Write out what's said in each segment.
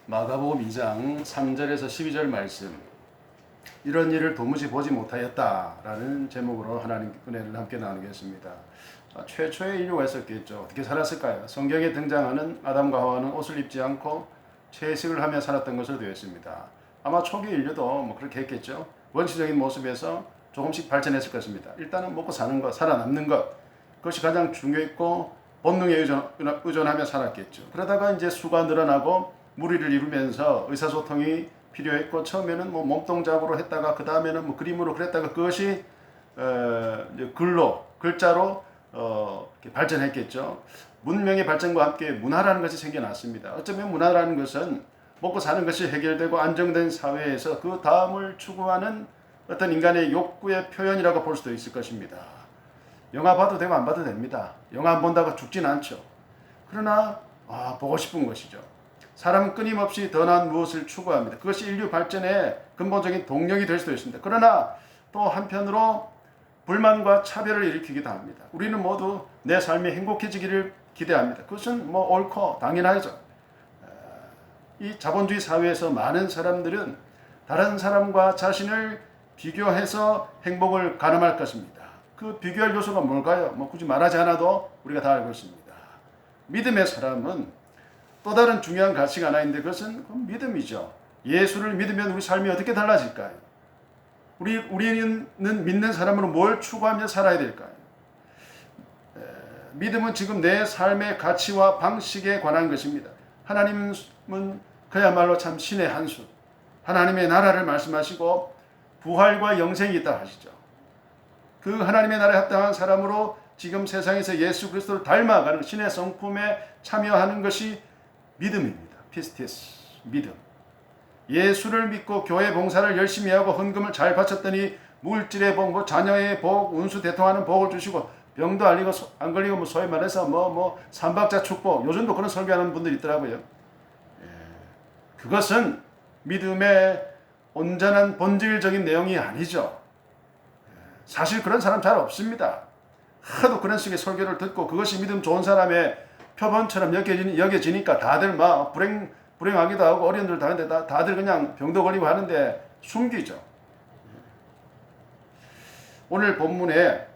마가복음 2장 3절에서 12절 말씀. 이런 일을 도무지 보지 못하였다라는 제목으로 하나님 은혜를 함께 나누겠습니다. 최초의 인류가 있었겠죠. 어떻게 살았을까요? 성경에 등장하는 아담과 하와는 옷을 입지 않고 채식을 하며 살았던 것으로 되어 있습니다. 아마 초기 인류도 뭐 그렇게 했겠죠. 원시적인 모습에서 조금씩 발전했을 것입니다. 일단은 먹고 사는 것, 살아남는 것, 그것이 가장 중요했고 본능에 의존하며 살았겠죠. 그러다가 이제 수가 늘어나고 무리를 이루면서 의사소통이 필요했고, 처음에는 뭐 몸동작으로 했다가 그 다음에는 뭐 그림으로 그랬다가 그것이 이제 글자로 발전했겠죠. 문명의 발전과 함께 문화라는 것이 생겨났습니다. 어쩌면 문화라는 것은 먹고 사는 것이 해결되고 안정된 사회에서 그 다음을 추구하는 어떤 인간의 욕구의 표현이라고 볼 수도 있을 것입니다. 영화 봐도 되고 안 봐도 됩니다. 영화 안 본다고 죽진 않죠. 그러나 보고 싶은 것이죠. 사람은 끊임없이 더 나은 무엇을 추구합니다. 그것이 인류 발전의 근본적인 동력이 될 수도 있습니다. 그러나 또 한편으로 불만과 차별을 일으키기도 합니다. 우리는 모두 내 삶이 행복해지기를 기대합니다. 그것은 뭐 옳고 당연하죠. 이 자본주의 사회에서 많은 사람들은 다른 사람과 자신을 비교해서 행복을 가늠할 것입니다. 그 비교할 요소가 뭘까요? 뭐 굳이 말하지 않아도 우리가 다 알고 있습니다. 믿음의 사람은 또 다른 중요한 가치가 하나 있는데 그것은 믿음이죠. 예수를 믿으면 우리 삶이 어떻게 달라질까요? 우리는 믿는 사람으로 뭘 추구하며 살아야 될까요? 믿음은 지금 내 삶의 가치와 방식에 관한 것입니다. 하나님은 그야말로 참 신의 한 수, 하나님의 나라를 말씀하시고 부활과 영생이 있다 하시죠. 그 하나님의 나라에 합당한 사람으로 지금 세상에서 예수 그리스도를 닮아가는 신의 성품에 참여하는 것이 믿음입니다. 피스티스, 믿음. 예수를 믿고 교회 봉사를 열심히 하고 헌금을 잘 바쳤더니 물질의 복, 자녀의 복, 운수 대통하는 복을 주시고 병도 안 걸리고 소위 말해서 삼박자 축복, 요즘도 그런 설교하는 분들이 있더라고요. 그것은 믿음의 온전한 본질적인 내용이 아니죠. 사실 그런 사람 잘 없습니다. 하도 그런 식의 설교를 듣고 그것이 믿음 좋은 사람의 표본처럼 여겨지니까 다들 막 불행하기도 하고 어려운 일을 당하는데 다들 그냥 병도 걸리고 하는데 숨기죠. 오늘 본문에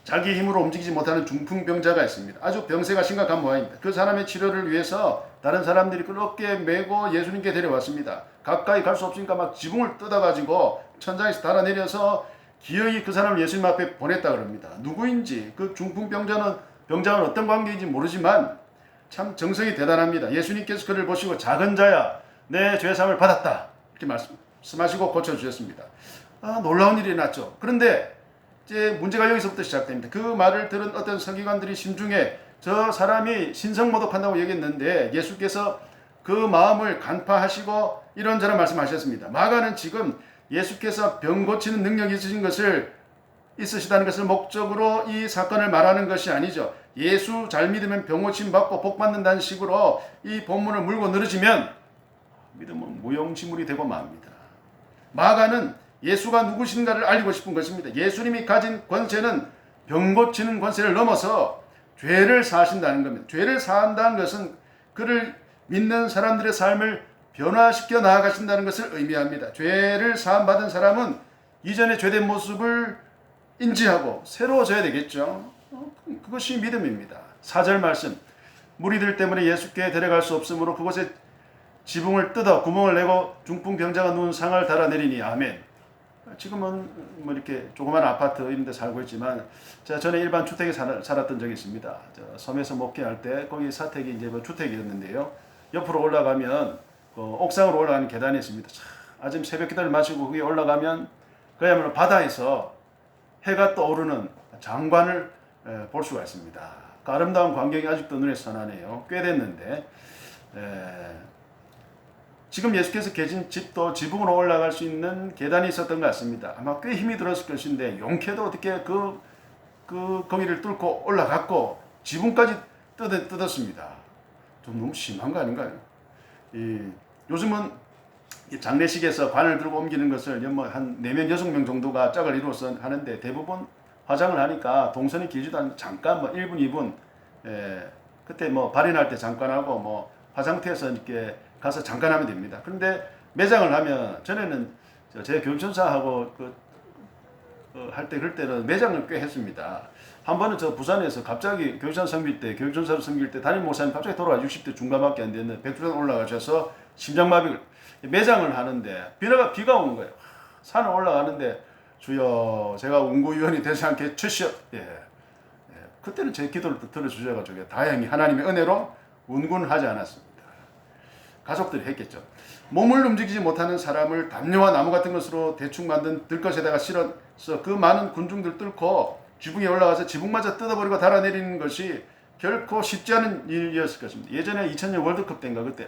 자기 힘으로 움직이지 못하는 중풍병자가 있습니다. 아주 병세가 심각한 모양입니다. 그 사람의 치료를 위해서 다른 사람들이 그 어깨에 메고 예수님께 데려왔습니다. 가까이 갈 수 없으니까 막 지붕을 뜯어가지고 천장에서 달아내려서 기어이 그 사람을 예수님 앞에 보냈다 그럽니다. 누구인지 그 중풍병자는 어떤 관계인지 모르지만 참 정성이 대단합니다. 예수님께서 그를 보시고 작은 자야 내 죄사함을 받았다 이렇게 말씀하시고 고쳐주셨습니다. 놀라운 일이 났죠. 그런데 이제 문제가 여기서부터 시작됩니다. 그 말을 들은 어떤 서기관들이 심중에 저 사람이 신성모독한다고 얘기했는데 예수께서 그 마음을 간파하시고 이런저런 말씀하셨습니다. 마가는 지금 예수께서 병 고치는 능력이 있으시다는 것을 목적으로 이 사건을 말하는 것이 아니죠. 예수 잘 믿으면 병 고침 받고 복 받는다는 식으로 이 본문을 물고 늘어지면 믿음은 무용지물이 되고 맙니다. 마가는 예수가 누구신가를 알리고 싶은 것입니다. 예수님이 가진 권세는 병 고치는 권세를 넘어서 죄를 사하신다는 겁니다. 죄를 사한다는 것은 그를 믿는 사람들의 삶을 변화시켜 나아가신다는 것을 의미합니다. 죄를 사함받은 사람은 이전의 죄된 모습을 인지하고 새로워져야 되겠죠. 그것이 믿음입니다. 4절 말씀. 무리들 때문에 예수께 데려갈 수 없으므로 그곳에 지붕을 뜯어 구멍을 내고 중풍병자가 누운 상을 달아내리니 아멘. 지금은 뭐 이렇게 조그만 아파트 이런 데 살고 있지만 제가 전에 일반 주택에 살았던 적이 있습니다. 섬에서 목회할 때 거기 사택이 이제 주택이었는데요. 옆으로 올라가면 옥상으로 올라가는 계단이 있습니다. 아침 새벽 기도를 마치고 거기 올라가면 그야말로 바다에서 해가 떠오르는 장관을 볼 수가 있습니다. 그 아름다운 광경이 아직도 눈에 선하네요. 꽤 됐는데 지금 예수께서 계신 집도 지붕으로 올라갈 수 있는 계단이 있었던 것 같습니다. 아마 꽤 힘이 들었을 것인데 용케도 어떻게 거기를 뚫고 올라갔고 지붕까지 뜯었습니다. 좀 너무 심한 거 아닌가요? 요즘은 장례식에서 관을 들고 옮기는 것을 한 4명, 6명 정도가 짝을 이루어서 하는데 대부분 화장을 하니까 동선이 길지도 않고 잠깐 1분, 2분 그때 뭐 발인할 때 잠깐 하고 뭐 화장터에서 이렇게 가서 잠깐 하면 됩니다. 그런데 매장을 하면 전에는 제 교육전사하고 할 때 그럴 때는 매장을 꽤 했습니다. 한 번은 저 부산에서 갑자기 교육전사로 섬길 때 담임 목사님 갑자기 돌아와 60대 중반밖에 안 됐는데 백두산 올라가셔서 심장마비를 매장을 하는데 비가 오는 거예요. 산을 올라가는데 주여 제가 운구위원이 되지 않게 주시오. 그때는 제 기도를 들어주셔가지고 다행히 하나님의 은혜로 운군을 하지 않았습니다. 가족들이 했겠죠. 몸을 움직이지 못하는 사람을 담요와 나무 같은 것으로 대충 만든 들것에다가 실어서 그 많은 군중들 뚫고 지붕에 올라가서 지붕마저 뜯어버리고 달아내리는 것이 결코 쉽지 않은 일이었을 것입니다. 예전에 2000년 월드컵 때인가 그때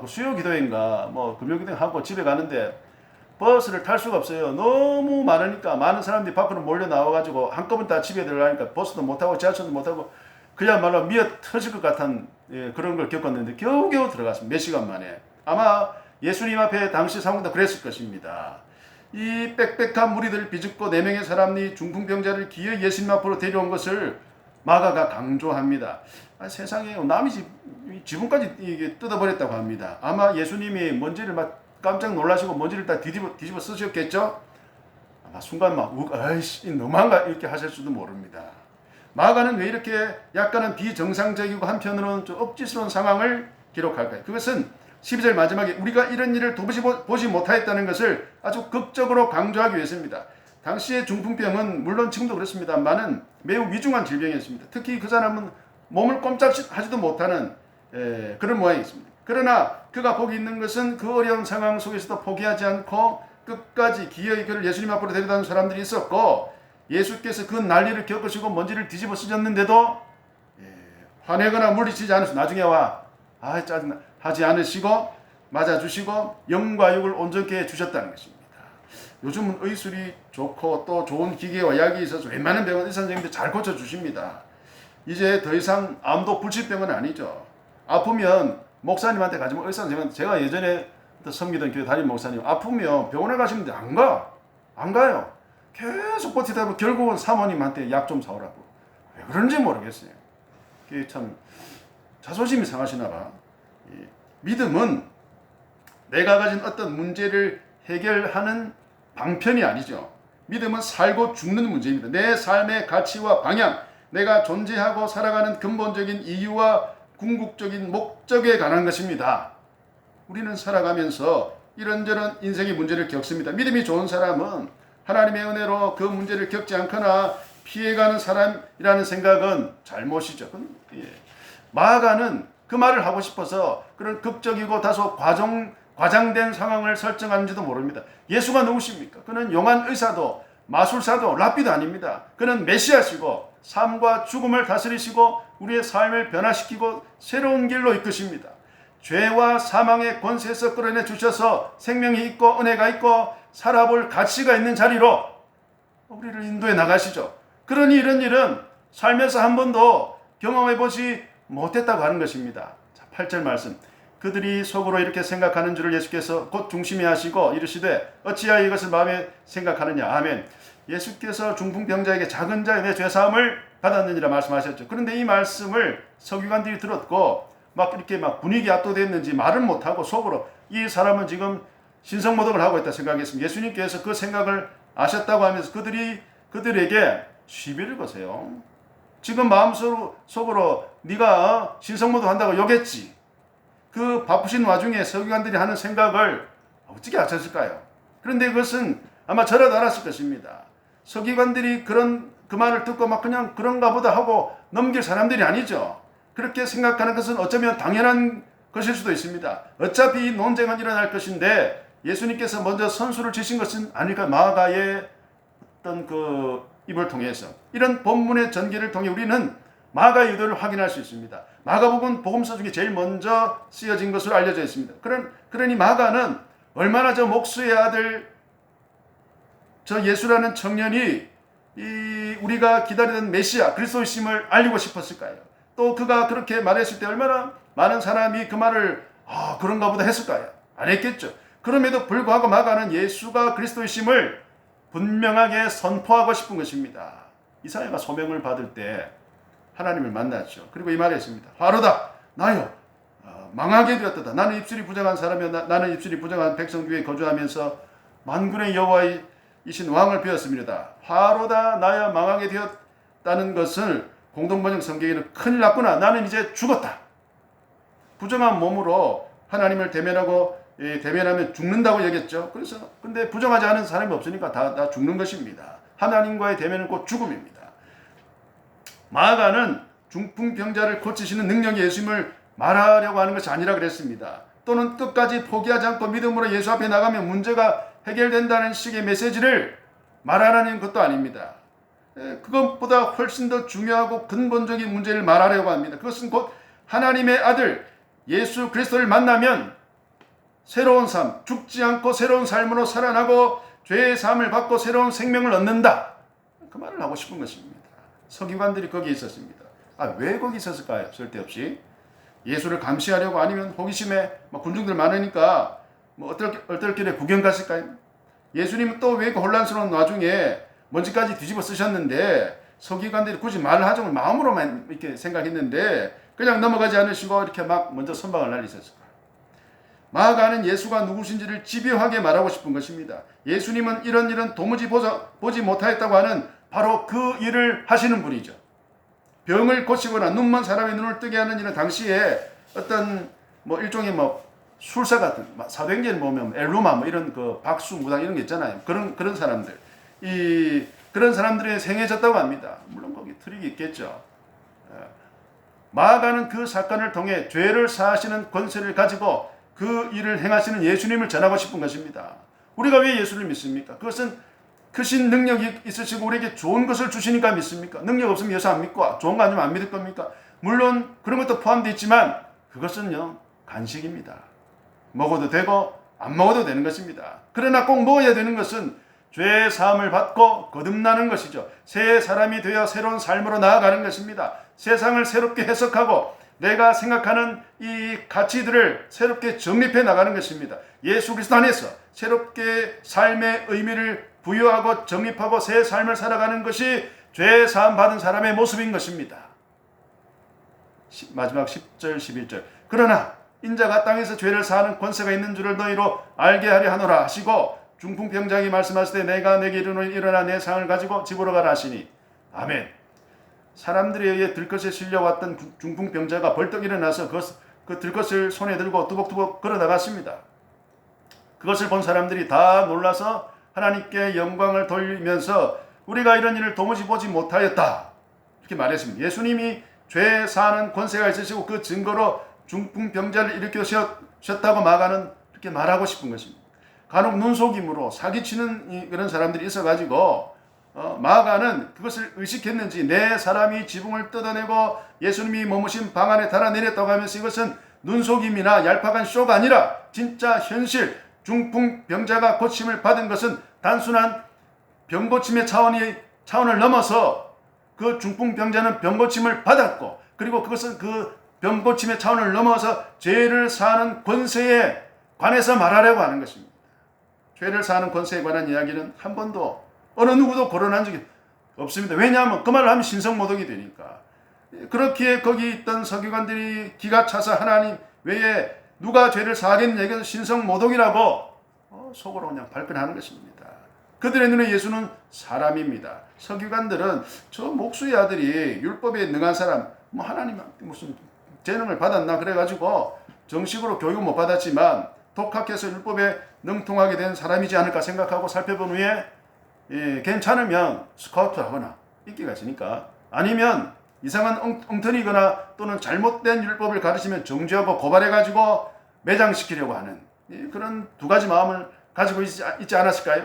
그 수요 기도회인가 뭐 금요 기도회 하고 집에 가는데 버스를 탈 수가 없어요. 너무 많으니까 많은 사람들이 밖으로 몰려 나와가지고 한꺼번에 다 집에 들어가니까 버스도 못 타고 지하철도 못 타고 그야말로 미어 터질 것 같은 그런 걸 겪었는데 겨우겨우 들어갔습니다. 몇 시간 만에. 아마 예수님 앞에 당시 상황도 그랬을 것입니다. 이 빽빽한 무리들 비집고 4명의 사람이 중풍병자를 기어이 예수님 앞으로 데려온 것을 마가가 강조합니다. 세상에 남이 지붕까지 이게 뜯어버렸다고 합니다. 아마 예수님이 먼지를 막 깜짝 놀라시고 먼지를 다 뒤집어 쓰셨겠죠? 아마 순간 아이씨 너무한가 이렇게 하실 수도 모릅니다. 마가는 왜 이렇게 약간은 비정상적이고 한편으로는 좀 억지스러운 상황을 기록할까요? 그것은 12절 마지막에 우리가 이런 일을 도무지 보지 못하였다는 것을 아주 극적으로 강조하기 위해서입니다. 당시의 중풍병은 물론 지금도 그렇습니다만은 매우 위중한 질병이었습니다. 특히 그 사람은 몸을 꼼짝하지도 못하는 그런 모양이었습니다. 그러나 그가 복이 있는 것은 그 어려운 상황 속에서도 포기하지 않고 끝까지 기어이 그를 예수님 앞으로 데려다는 사람들이 있었고 예수께서 그 난리를 겪으시고 먼지를 뒤집어 쓰셨는데도 화내거나 물리치지 않으시고 나중에 짜증나 하지 않으시고 맞아주시고 영과 육을 온전케 해주셨다는 것입니다. 요즘은 의술이 좋고 또 좋은 기계와 약이 있어서 웬만한 병은 의사 선생님들 잘 고쳐주십니다. 이제 더 이상 암도 불치병은 아니죠. 아프면 목사님한테 가지면 의사 선생님한테 제가 예전에 섬기던 교회 담임 목사님 아프면 병원에 가시는데 안 가요. 계속 버티다 보면 결국은 사모님한테 약 좀 사오라고. 왜 그런지 모르겠어요. 그게 참 자존심이 상하시나 봐. 믿음은 내가 가진 어떤 문제를 해결하는 방편이 아니죠. 믿음은 살고 죽는 문제입니다. 내 삶의 가치와 방향, 내가 존재하고 살아가는 근본적인 이유와 궁극적인 목적에 관한 것입니다. 우리는 살아가면서 이런저런 인생의 문제를 겪습니다. 믿음이 좋은 사람은 하나님의 은혜로 그 문제를 겪지 않거나 피해가는 사람이라는 생각은 잘못이죠. 마가는 그 말을 하고 싶어서 그런 극적이고 다소 과장된 상황을 설정하는지도 모릅니다. 예수가 누구십니까? 그는 용한 의사도 마술사도 랍비도 아닙니다. 그는 메시아시고 삶과 죽음을 다스리시고 우리의 삶을 변화시키고 새로운 길로 이끄십니다. 죄와 사망의 권세에서 끌어내 주셔서 생명이 있고 은혜가 있고 살아볼 가치가 있는 자리로 우리를 인도해 나가시죠. 그러니 이런 일은 삶에서 한 번도 경험해보지 못했다고 하는 것입니다. 자, 8절 말씀. 그들이 속으로 이렇게 생각하는 줄을 예수께서 곧 중심에 하시고 이르시되 어찌하여 이것을 마음에 생각하느냐. 아멘. 예수께서 중풍병자에게 작은 자의 내 죄사함을 받았느니라 말씀하셨죠. 그런데 이 말씀을 서기관들이 들었고 이렇게 분위기 압도됐는지 말은 못하고 속으로 이 사람은 지금 신성모독을 하고 있다 생각했습니다. 예수님께서 그 생각을 아셨다고 하면서 그들에게 시비를 거세요. 지금 마음속으로 네가 신성모독 한다고 욕했지. 그 바쁘신 와중에 서기관들이 하는 생각을 어떻게 아셨을까요? 그런데 그것은 아마 저라도 알았을 것입니다. 서기관들이 그 말을 듣고 그냥 그런가 보다 하고 넘길 사람들이 아니죠. 그렇게 생각하는 것은 어쩌면 당연한 것일 수도 있습니다. 어차피 이 논쟁은 일어날 것인데 예수님께서 먼저 선수를 치신 것은 아닐까. 마가의 어떤 입을 통해서 이런 본문의 전개를 통해 우리는 마가의 의도를 확인할 수 있습니다. 마가복음 복음서 중에 제일 먼저 쓰여진 것으로 알려져 있습니다. 그러니 마가는 얼마나 저 목수의 아들 저 예수라는 청년이 우리가 기다리던 메시아 그리스도이심을 알리고 싶었을까요? 또 그가 그렇게 말했을 때 얼마나 많은 사람이 그 말을 그런가 보다 했을까요? 안 했겠죠. 그럼에도 불구하고 마가는 예수가 그리스도이심을 분명하게 선포하고 싶은 것입니다. 이사야가 소명을 받을 때 하나님을 만났죠. 그리고 이 말했습니다. 화로다 나여 망하게 되었다. 나는 입술이 부정한 사람이요 나는 입술이 부정한 백성 중에 거주하면서 만군의 여호와이신 왕을 배웠습니다. 화로다 나여 망하게 되었다는 것을 공동번역 성경에는 큰일 났구나. 나는 이제 죽었다. 부정한 몸으로 하나님을 대면하면 죽는다고 얘기했죠. 그래서 근데 부정하지 않은 사람이 없으니까 다 죽는 것입니다. 하나님과의 대면은 곧 죽음입니다. 마가는 중풍병자를 고치시는 능력의 예수님을 말하려고 하는 것이 아니라 그랬습니다. 또는 끝까지 포기하지 않고 믿음으로 예수 앞에 나가면 문제가 해결된다는 식의 메시지를 말하라는 것도 아닙니다. 그것보다 훨씬 더 중요하고 근본적인 문제를 말하려고 합니다. 그것은 곧 하나님의 아들 예수 그리스도를 만나면 새로운 삶, 죽지 않고 새로운 삶으로 살아나고 죄의 사함을 받고 새로운 생명을 얻는다. 그 말을 하고 싶은 것입니다. 서기관들이 거기에 있었습니다. 왜 거기 있었을까요? 쓸데없이 예수를 감시하려고 아니면 호기심에 군중들 많으니까 얼떨결에 구경 갔을까요? 예수님은 또 왜 혼란스러운 와중에 먼지까지 뒤집어 쓰셨는데 서기관들이 굳이 말을 하자고 마음으로만 이렇게 생각했는데 그냥 넘어가지 않으시고 이렇게 막 먼저 선방을 날리셨을까요? 마가는 예수가 누구신지를 집요하게 말하고 싶은 것입니다. 예수님은 이런 도무지 보지 못하였다고 하는 바로 그 일을 하시는 분이죠. 병을 고치거나 눈먼 사람의 눈을 뜨게 하는 일은 당시에 어떤 일종의 술사 같은 사도행전 보면 엘루마 이런 그 박수 무당 이런 게 있잖아요. 그런 사람들 그런 사람들이 행해졌다고 합니다. 물론 거기 트릭이 있겠죠. 마가는 그 사건을 통해 죄를 사하시는 권세를 가지고 그 일을 행하시는 예수님을 전하고 싶은 것입니다. 우리가 왜 예수를 믿습니까? 그것은 크신 능력이 있으시고 우리에게 좋은 것을 주시니까 믿습니까? 능력 없으면 예수 안 믿고 좋은 거 아니면 안 믿을 겁니까? 물론 그런 것도 포함되어 있지만 그것은요 간식입니다. 먹어도 되고 안 먹어도 되는 것입니다. 그러나 꼭 먹어야 되는 것은 죄의 사함을 받고 거듭나는 것이죠. 새 사람이 되어 새로운 삶으로 나아가는 것입니다. 세상을 새롭게 해석하고 내가 생각하는 이 가치들을 새롭게 정립해 나가는 것입니다. 예수 그리스도 안에서 새롭게 삶의 의미를 부여하고 정립하고 새 삶을 살아가는 것이 죄 사함 받은 사람의 모습인 것입니다. 마지막 10절 11절 그러나 인자가 땅에서 죄를 사하는 권세가 있는 줄을 너희로 알게 하려 하노라 하시고 중풍병자에게 말씀하시되 내가 내게 이르노니 일어나 내 상을 가지고 집으로 가라 하시니 아멘. 사람들에 의해 들것에 실려왔던 중풍병자가 벌떡 일어나서 그 들것을 손에 들고 두벅두벅 걸어 나갔습니다. 그것을 본 사람들이 다 놀라서 하나님께 영광을 돌리면서 우리가 이런 일을 도무지 보지 못하였다 이렇게 말했습니다. 예수님이 죄 사하는 권세가 있으시고 그 증거로 중풍병자를 일으키셨다고 마가는 이렇게 말하고 싶은 것입니다. 간혹 눈속임으로 사기치는 그런 사람들이 있어가지고 마가는 그것을 의식했는지 내 사람이 지붕을 뜯어내고 예수님이 머무신 방 안에 달아내렸다고 하면서 이것은 눈속임이나 얄팍한 쇼가 아니라 진짜 현실 중풍병자가 고침을 받은 것은 단순한 병고침의 차원을 넘어서 그 중풍병자는 병고침을 받았고 그리고 그것은 그 병고침의 차원을 넘어서 죄를 사하는 권세에 관해서 말하려고 하는 것입니다. 죄를 사하는 권세에 관한 이야기는 한 번도 어느 누구도 거론한 적이 없습니다. 왜냐하면 그 말을 하면 신성모독이 되니까. 그렇기에 거기 있던 서기관들이 기가 차서 하나님 외에 누가 죄를 사하겠느냐 이것은 신성모독이라고 속으로 그냥 발끈하는 것입니다. 그들의 눈에 예수는 사람입니다. 서기관들은 저 목수의 아들이 율법에 능한 사람 하나님한테 무슨 재능을 받았나 그래가지고 정식으로 교육은 못 받았지만 독학해서 율법에 능통하게 된 사람이지 않을까 생각하고 살펴본 후에 괜찮으면 스카우트 하거나 인기가 있으니까 아니면 이상한 엉터리거나 또는 잘못된 율법을 가르치면 정죄하고 고발해가지고 매장시키려고 하는 그런 두 가지 마음을 가지고 있지 않았을까요?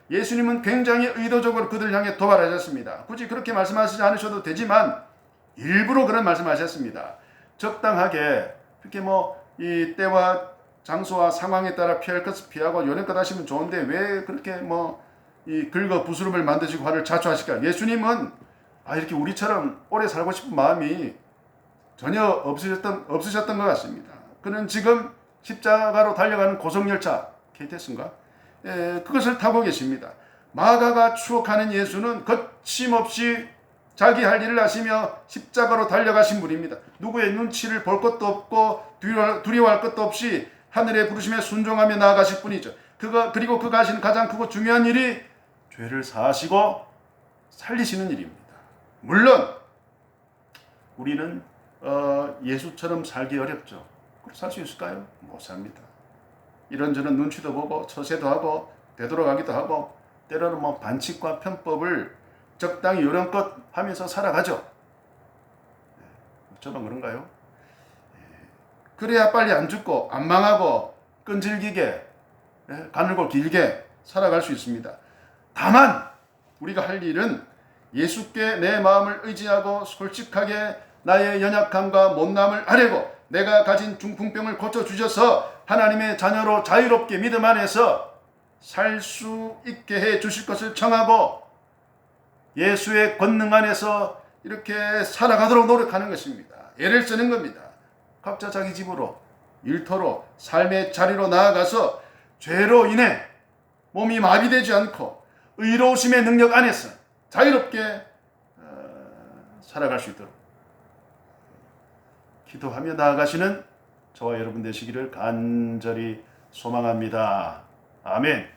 예수님은 굉장히 의도적으로 그들을 향해 도발하셨습니다. 굳이 그렇게 말씀하시지 않으셔도 되지만 일부러 그런 말씀하셨습니다. 적당하게 그렇게 이 때와 장소와 상황에 따라 피할 것을 피하고 요령껏 하시면 좋은데 왜 그렇게 이 긁어 부스럼을 만드시고 화를 자초하실까? 예수님은 이렇게 우리처럼 오래 살고 싶은 마음이 전혀 없으셨던 것 같습니다. 그는 지금 십자가로 달려가는 고속열차 KTX인가? 그것을 타고 계십니다. 마가가 추억하는 예수는 거침없이 자기 할 일을 하시며 십자가로 달려가신 분입니다. 누구의 눈치를 볼 것도 없고 두려워할 것도 없이 하늘의 부르심에 순종하며 나아가실 분이죠. 그리고 그가 하시는 가장 크고 중요한 일이 죄를 사하시고 살리시는 일입니다. 물론 우리는 예수처럼 살기 어렵죠. 살 수 있을까요? 못 삽니다. 이런저런 눈치도 보고 처세도 하고 되돌아가기도 하고 때로는 반칙과 편법을 적당히 요령껏 하면서 살아가죠. 저만 그런가요? 그래야 빨리 안 죽고 안 망하고 끈질기게 가늘고 길게 살아갈 수 있습니다. 다만 우리가 할 일은 예수께 내 마음을 의지하고 솔직하게 나의 연약함과 못남을 아뢰고 내가 가진 중풍병을 고쳐주셔서 하나님의 자녀로 자유롭게 믿음 안에서 살 수 있게 해 주실 것을 청하고 예수의 권능 안에서 이렇게 살아가도록 노력하는 것입니다. 애를 쓰는 겁니다. 각자 자기 집으로, 일터로, 삶의 자리로 나아가서 죄로 인해 몸이 마비되지 않고 의로우심의 능력 안에서 자유롭게 살아갈 수 있도록 기도하며 나아가시는 저와 여러분 되시기를 간절히 소망합니다. 아멘.